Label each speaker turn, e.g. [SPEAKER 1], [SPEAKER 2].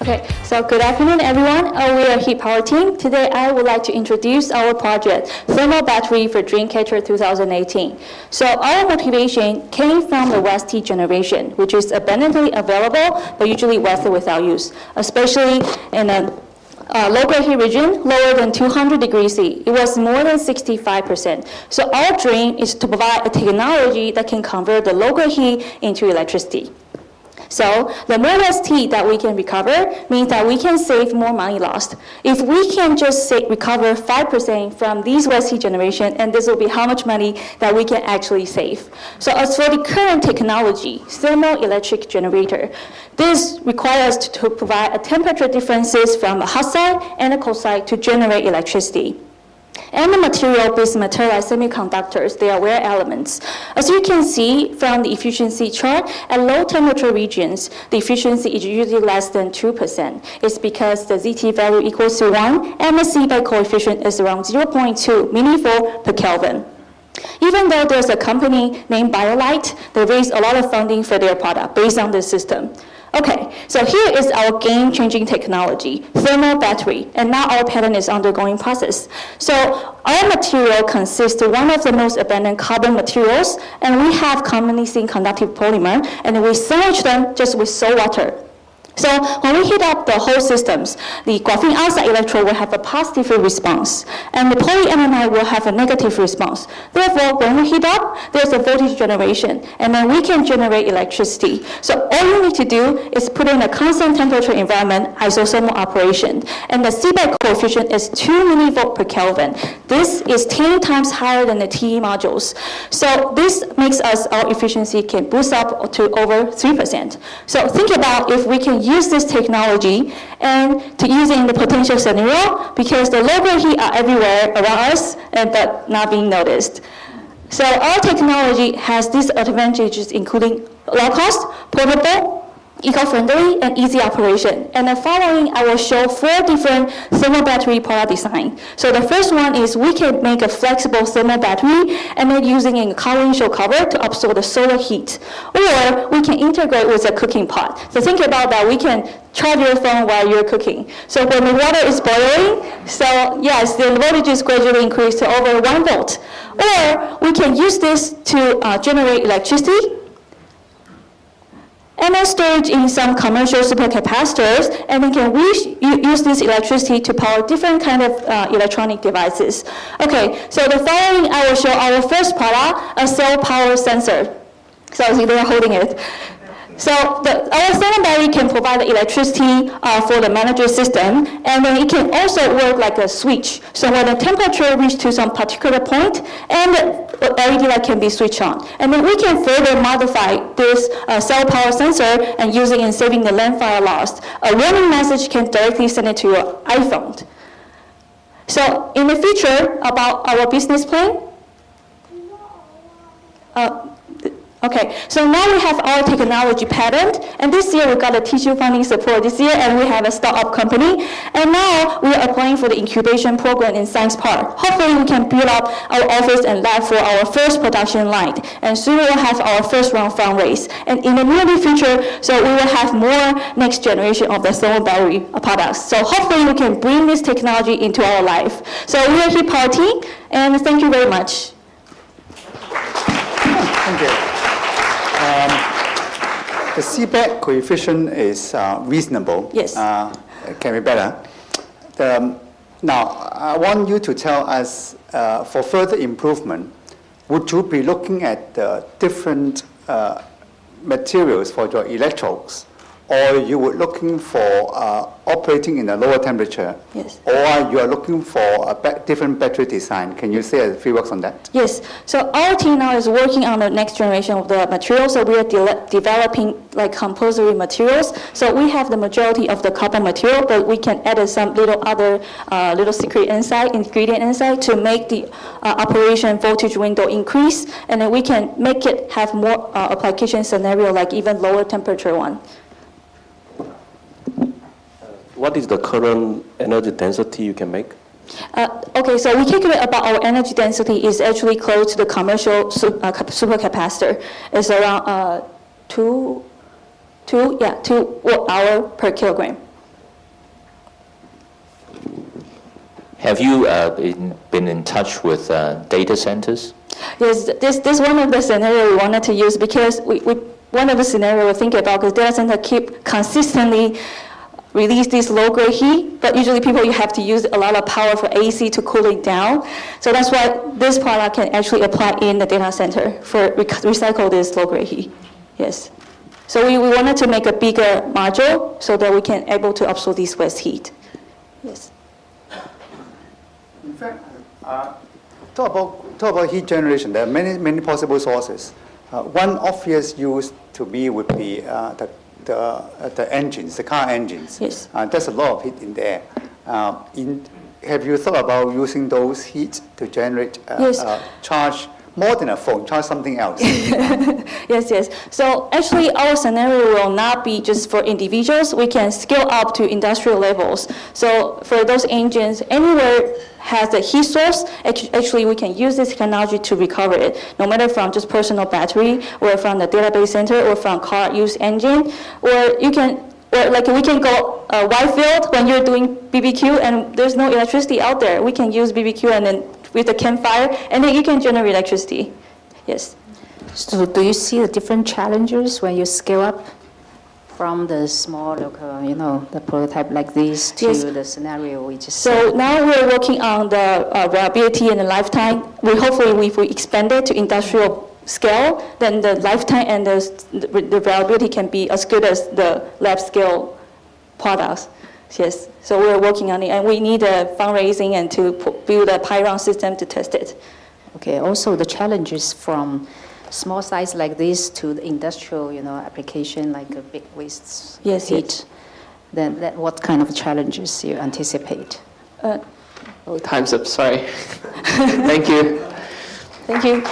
[SPEAKER 1] Okay, so good afternoon, everyone. We are HitPower team. Today, I would like to introduce our project, Thermal Battery for DreamCatcher 2018. So our motivation came from the West heat generation, which is abundantly available, but usually with or without use, especially in a local heat region lower than 200 degrees C. It was more than 65%. So our dream is to provide a technology that can convert the local heat into electricity. So the more waste heat that we can recover means that we can save more money lost. If we can just recover 5% from these waste heat generation, and this will be how much money that we can actually save. So as for the current technology, thermoelectric generator, this requires us to provide a temperature differences from a hot side and a cold side to generate electricity. And the material-based materialized semiconductors, they are rare elements. As you can see from the efficiency chart, at low temperature regions, the efficiency is usually less than 2%. It's because the ZT value equals to 1, and the seedbed coefficient is around 0.2 millivolt per Kelvin. Even though there's a company named BioLite, they raised a lot of funding for their product based on this system. Okay, so here is our game-changing technology, thermal battery, and now our patent is undergoing process. So our material consists of one of the most abundant carbon materials, and we have commonly seen conductive polymer, and we sandwich them just with salt water. So when we heat up the whole systems, the graphene oxide electrode will have a positive response, and the polyamide will have a negative response. Therefore, when we heat up, there's a voltage generation, and then we can generate electricity. So all you need to do is put in a constant temperature environment, isothermal operation, and the seedbed coefficient is 2 millivolt per Kelvin. This is 10 times higher than the TE modules. So this makes our efficiency can boost up to over 3%. So think about if we can use this technology and to use it in the potential scenario, because the local heat are everywhere around us but not being noticed. So our technology has these advantages, including low cost, portable, eco-friendly, and easy operation. And the following, I will show 4 different thermal battery product design. So the first one is we can make a flexible thermal battery and then using a car windshield cover to absorb the solar heat. Or we can integrate with a cooking pot. So think about that, we can charge your phone while you're cooking. So when the water is boiling, so yes, the voltage is gradually increased to over 1 volt. Or we can use this to generate electricity, and then storage in some commercial supercapacitors, and we can use this electricity to power different kind of electronic devices. Okay, so the following I will show our first product, a cell power sensor. So they are holding it. So our thermal battery can provide the electricity for the manager system, and then it can also work like a switch. So when the temperature reaches to some particular point, and the LED light can be switched on. And then we can further modify this cell power sensor and using and saving the land fire loss. A warning message can directly send it to your iPhone. So in the future, about our business plan, okay, so now we have our technology patent, and this year we got a TCU funding support this year, and we have a startup company, and now we are applying for the incubation program in Science Park. Hopefully we can build up our office and lab for our first production line, and soon we will have our first round fundraise. And in the near future, so we will have more next generation of the thermal battery products. So hopefully we can bring this technology into our life. So we are HitPower team, and thank you very much.
[SPEAKER 2] Thank you. The seedbed coefficient is reasonable.
[SPEAKER 1] Yes.
[SPEAKER 2] Can be better. Now, I want you to tell us, for further improvement, would you be looking at different materials for your electrodes, or you were looking for operating in a lower temperature?
[SPEAKER 1] Yes.
[SPEAKER 2] Or you are looking for a different battery design? Can you say a few words on that?
[SPEAKER 1] Yes. So our team now is working on the next generation of the materials. So we are developing like compulsory materials. So we have the majority of the carbon material, but we can add some little other little secret ingredient inside to make the operation voltage window increase, and then we can make it have more application scenario, like even lower temperature one.
[SPEAKER 3] What is the current energy density you can make?
[SPEAKER 1] Okay, so we calculate about our energy density is actually close to the commercial supercapacitor. It's around 2 watt-hour per kilogram.
[SPEAKER 4] Have you been in touch with data centers?
[SPEAKER 1] Yes, this one of the scenario we wanted to use because one of the scenario we think about because data center keep consistently release this low-grade heat, but usually you have to use a lot of power for AC to cool it down. So that's why this product can actually apply in the data center for recycle this low-grade heat. Yes. So we wanted to make a bigger module so that we can able to absorb this waste heat. Yes.
[SPEAKER 2] In fact, talk about heat generation. There are many possible sources. One obvious use to me would be the engines, the car engines.
[SPEAKER 1] Yes.
[SPEAKER 2] There's a lot of heat in there. Have you thought about using those heat to generate
[SPEAKER 1] Yes.
[SPEAKER 2] charge more than a phone, charge something else?
[SPEAKER 1] Yes. So actually, our scenario will not be just for individuals. We can scale up to industrial levels. So for those engines, anywhere has a heat source, actually we can use this technology to recover it, no matter from just personal battery, or from the database center, or from car use engine, or we can go wide field when you're doing BBQ and there's no electricity out there. We can use BBQ and then with the campfire, and then you can generate electricity. Yes.
[SPEAKER 5] So do you see the different challenges when you scale up from the small local, the prototype like this to
[SPEAKER 1] Yes.
[SPEAKER 5] the scenario we just
[SPEAKER 1] So now we're working on the reliability and the lifetime. Hopefully, if we expand it to industrial scale, then the lifetime and the reliability can be as good as the lab scale products. Yes. So we're working on it, and we need a fundraising and to build a Pyron system to test it.
[SPEAKER 5] Okay, also the challenges from small size like this to the industrial, application like a big waste
[SPEAKER 1] Yes,
[SPEAKER 5] heat.
[SPEAKER 1] yes.
[SPEAKER 5] Then what kind of challenges you anticipate?
[SPEAKER 6] Oh, time's up, sorry. Thank you.
[SPEAKER 1] Thank you.